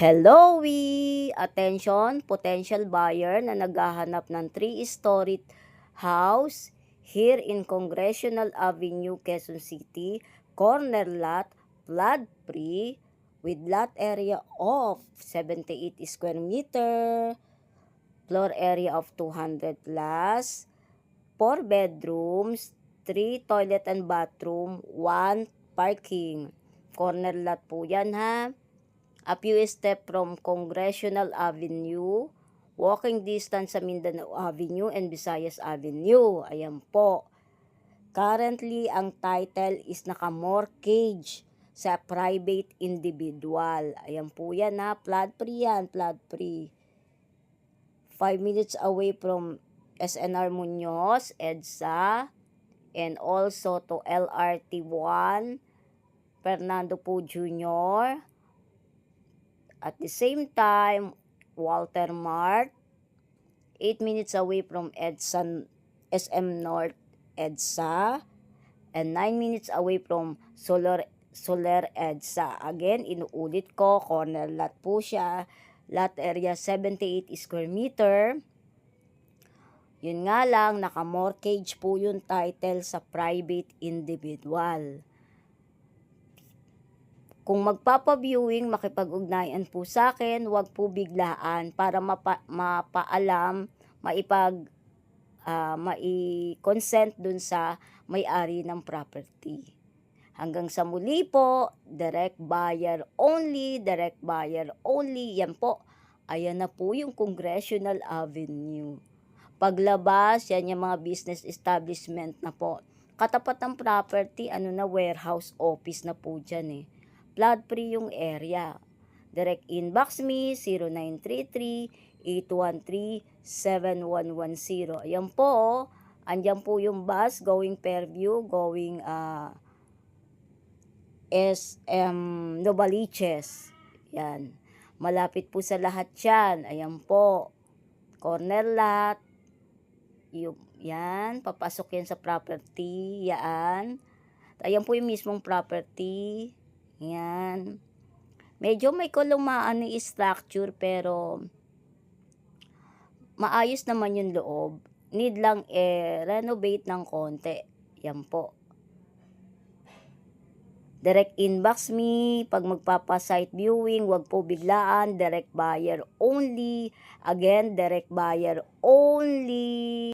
Hello, Attention, potential buyer na naghahanap ng 3-story house here in Congressional Avenue, Quezon City, corner lot, flood-free, with lot area of 78 square meter, floor area of 200 plus, 4 bedrooms, 3 toilet and bathroom, 1 parking. Corner lot po yan ha. A few steps from Congressional Avenue, walking distance sa Mindanao Avenue and Visayas Avenue. Ayan po. Currently, ang title is naka-mortgage sa private individual. Ayan po yan ha. Flood free yan, flood free. 5 minutes away from SNR Muñoz, EDSA, and also to LRT 1, Fernando Po Jr., at the same time, Walter Mart, 8 minutes away from EDSA, SM North EDSA, and 9 minutes away from Solar EDSA. Again, inuulit ko, corner lot po siya. Lot area 78 square meter. Yun nga lang, naka-mortgage po yung title sa private individual. Kung magpapa-viewing, makipag-ugnayan po sa akin, huwag po biglaan para mapaalam, mai-consent dun sa may-ari ng property. Hanggang sa muli po, direct buyer only, direct buyer only. Yan po, ayan na po yung Congressional Avenue. Paglabas, yan yung mga business establishment na po. Katapat ng property, warehouse office na po dyan eh. Flood free yung area. Direct inbox me 0933-813-7110. Ayan po, andyan po yung bus going Fairview, going SM Novaliches. Yan. Malapit po sa lahat yan. Ayan po. Corner lot. Yan. Papasok yan sa property. Yan. Ayan po yung mismong property. Yan. Medyo may kulumaan ng structure pero maayos naman yung loob. Need lang renovate ng konti. Yan po. Direct inbox me pag magpapa-site viewing, wag po biglaan, direct buyer only. Again, direct buyer only.